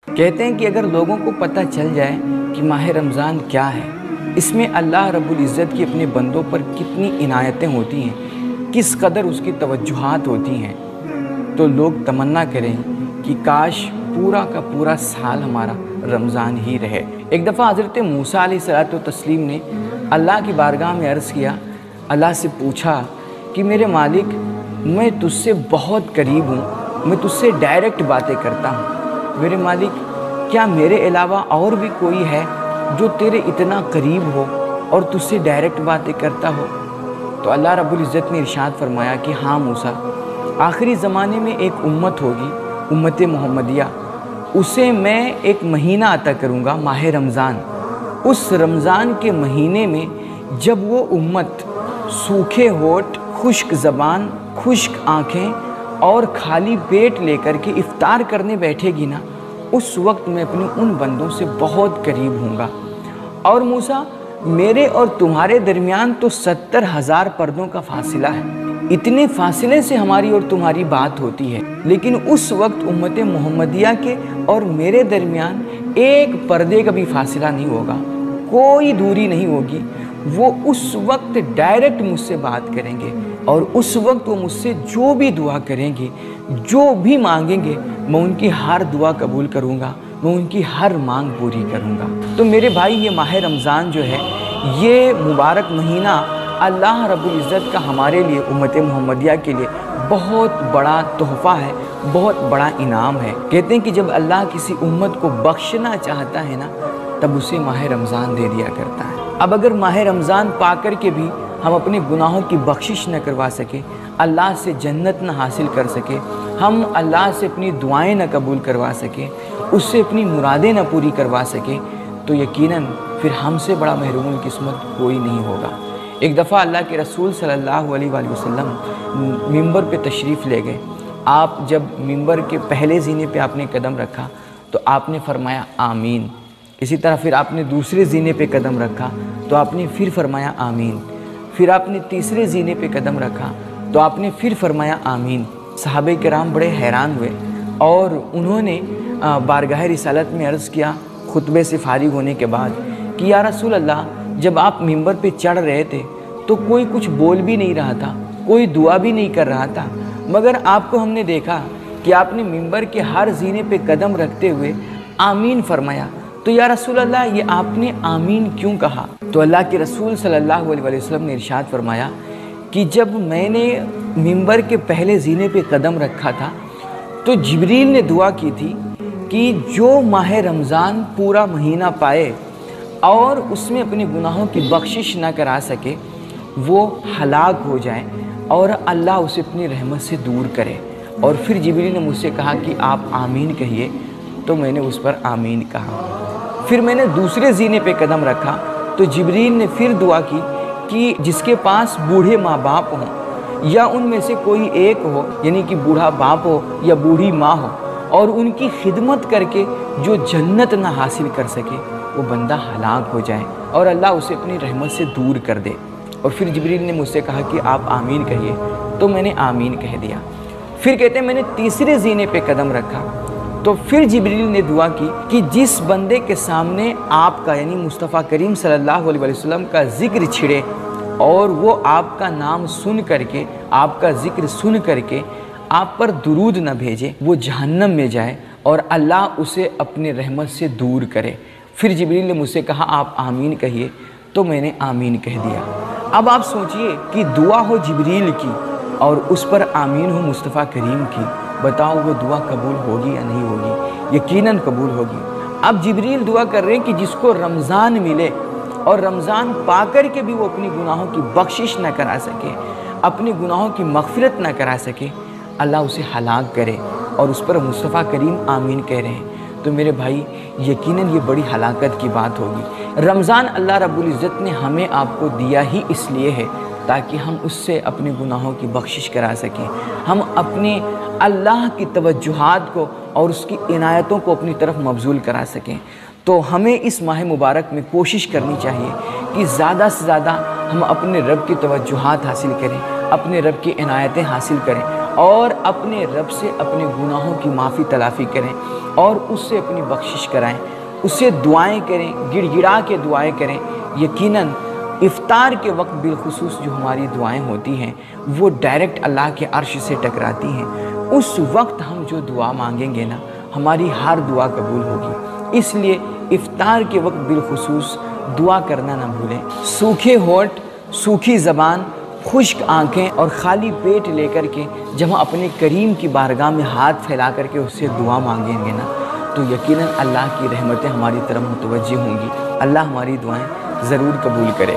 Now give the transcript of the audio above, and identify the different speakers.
Speaker 1: कहते हैं कि अगर लोगों को पता चल जाए कि माह रमज़ान क्या है, इसमें अल्लाह रब्बुल इज़्ज़त की अपने बंदों पर कितनी इनायतें होती हैं, किस कदर उसकी तवज्जुहात होती हैं, तो लोग तमन्ना करें कि काश पूरा का पूरा साल हमारा रमज़ान ही रहे। एक दफ़ा हज़रत मूसा अलैहिस्सलातु तस्लीम ने अल्लाह की बारगाह में अर्ज़ किया, अल्लाह से पूछा कि मेरे मालिक, मैं तुझसे बहुत करीब हूँ, मैं तुझसे डायरेक्ट बातें करता हूँ, मेरे मालिक क्या मेरे अलावा और भी कोई है जो तेरे इतना करीब हो और तुझसे डायरेक्ट बातें करता हो? तो अल्लाह रब्बुल इज़्ज़त ने इरशाद फरमाया कि हाँ मूसा, आखिरी ज़माने में एक उम्मत होगी, उम्मत मोहम्मदिया, उसे मैं एक महीना अता करूँगा, माह रमज़ान। उस रमज़ान के महीने में जब वो उम्मत सूखे होठ, खुश्क ज़बान, खुश्क आँखें और खाली पेट लेकर के इफ्तार करने बैठेगी ना, उस वक्त मैं अपने उन बंदों से बहुत करीब हूँगा। और मूसा, मेरे और तुम्हारे दरमियान तो 70,000 पर्दों का फासिला है, इतने फासिले से हमारी और तुम्हारी बात होती है, लेकिन उस वक्त उम्मत मोहम्मदिया के और मेरे दरमियान एक पर्दे का भी फासिला नहीं होगा, कोई दूरी नहीं होगी। वो उस वक्त डायरेक्ट मुझसे बात करेंगे और उस वक्त वो मुझसे जो भी दुआ करेंगे, जो भी मांगेंगे, मैं उनकी हर दुआ कबूल करूँगा, मैं उनकी हर मांग पूरी करूँगा। तो मेरे भाई, ये माह रमज़ान जो है, ये मुबारक महीना अल्लाह रब्बुल इज़्ज़त का हमारे लिए, उम्मत मोहम्मदिया के लिए बहुत बड़ा तोहफ़ा है, बहुत बड़ा इनाम है। कहते हैं कि जब अल्लाह किसी उम्मत को बख्शना चाहता है ना, तब उसे माह रमज़ान दे दिया करता है। अब अगर माह रमज़ान पा कर के भी हम अपने गुनाहों की बख्शिश न करवा सके, अल्लाह से जन्नत न हासिल कर सके, हम अल्लाह से अपनी दुआएं न कबूल करवा सके, उससे अपनी मुरादें न पूरी करवा सके, तो यकीनन फिर हमसे बड़ा महरूम किस्मत कोई नहीं होगा। एक दफ़ा अल्लाह के रसूल सल्लल्लाहु अलैहि वसल्लम मिंबर पे तशरीफ़ ले गए। आप जब मिंबर के पहले ज़ीने पे आपने कदम रखा तो आपने फरमाया आमीन। इसी तरह फिर आपने दूसरे ज़ीने पे कदम रखा तो आपने फिर फरमाया आमीन। फिर आपने तीसरे ज़ीने पे कदम रखा तो आपने फिर फरमाया आमीन। सहाबे किराम बड़े हैरान हुए और उन्होंने बारगाह रिसालत में अर्ज़ किया खुतबे से फारिग होने के बाद कि या रसूल अल्लाह, जब आप मिंबर पे चढ़ रहे थे तो कोई कुछ बोल भी नहीं रहा था, कोई दुआ भी नहीं कर रहा था, मगर आपको हमने देखा कि आपने मिंबर के हर ज़ीने पे कदम रखते हुए आमीन फरमाया। तो या रसूल अल्लाह, ये आपने आमीन क्यों कहा? तो अल्लाह के रसूल सल्लल्लाहु अलैहि वसल्लम ने इरशाद फरमाया कि जब मैंने मिंबर के पहले ज़ीने पे कदम रखा था तो जिब्रील ने दुआ की थी कि जो माह रमज़ान पूरा महीना पाए और उसमें अपने गुनाहों की बख्शिश ना करा सके, वो हलाक हो जाए और अल्लाह उसे अपनी रहमत से दूर करे। और फिर जिब्रील ने मुझसे कहा कि आप आमीन कहिए, तो मैंने उस पर आमीन कहा। फिर मैंने दूसरे ज़ीने पे कदम रखा तो जिब्रील ने फिर दुआ की कि जिसके पास बूढ़े माँ बाप हों या उनमें से कोई एक हो, यानी कि बूढ़ा बाप हो या बूढ़ी माँ हो, और उनकी खिदमत करके जो जन्नत ना हासिल कर सके, वो बंदा हलाक हो जाए और अल्लाह उसे अपनी रहमत से दूर कर दे। और फिर जिब्रील ने मुझसे कहा कि आप आमीन कहिए, तो मैंने आमीन कह दिया। फिर कहते हैं मैंने तीसरे ज़ीने पे कदम रखा तो फिर जिब्रील ने दुआ की कि जिस बंदे के सामने आपका, यानी मुस्तफ़ा करीम सल्लल्लाहु अलैहि वसल्लम का ज़िक्र छिड़े और वो आपका नाम सुन करके, आपका ज़िक्र सुन करके आप पर दुरूद न भेजे, वो जहन्नम में जाए और अल्लाह उसे अपने रहमत से दूर करे। फिर जिब्रील ने मुझसे कहा आप आमीन कहिए, तो मैंने आमीन कह दिया। अब आप सोचिए कि दुआ हो जिब्रील की और उस पर आमीन हो मुस्तफ़ा करीम की, बताओ वो दुआ कबूल होगी या नहीं होगी? यकीनन कबूल होगी। अब जिब्रील दुआ कर रहे हैं कि जिसको रमज़ान मिले और रमज़ान पा कर के भी वो अपनी गुनाहों की बख्शिश न करा सके, अपने गुनाहों की मग़फ़िरत न करा सके, अल्लाह उसे हलाक करे, और उस पर मुस्तफ़ा करीम आमीन कह रहे हैं। तो मेरे भाई, यकीनन ये बड़ी हलाकत की बात होगी। रमज़ान अल्लाह रब्बुल इज़्ज़त ने हमें आपको दिया ही इसलिए है ताकि हम उससे अपने गुनाहों की बख्शिश करा सकें, हम अपने अल्लाह की तवज्जुहात को और उसकी इनायतों को अपनी तरफ मबज़ूल करा सकें। तो हमें इस माह मुबारक में कोशिश करनी चाहिए कि ज़्यादा से ज़्यादा हम अपने रब की तवज्जुहात हासिल करें, अपने रब की इनायतें हासिल करें और अपने रब से अपने गुनाहों की माफ़ी तलाफ़ी करें और उससे अपनी बख्शिश कराएं, उससे दुआएं करें, गिड़गिड़ा के दुआएं करें। यकीनन इफ्तार के वक्त बिलखुसूस जो हमारी दुआएं होती हैं वो डायरेक्ट अल्लाह के अर्श से टकराती हैं। उस वक्त हम जो दुआ मांगेंगे ना, हमारी हर दुआ कबूल होगी। इसलिए इफ्तार के वक्त बिलखुसूस दुआ करना ना भूलें। सूखे होंठ, सूखी ज़बान, खुश्क आंखें और खाली पेट लेकर के जब हम अपने करीम की बारगाह में हाथ फैला करके उससे दुआ मांगेंगे ना, तो यकीनन अल्लाह की रहमतें हमारी तरफ मुतवज्जे होंगी। अल्लाह हमारी दुआएं ज़रूर कबूल करे।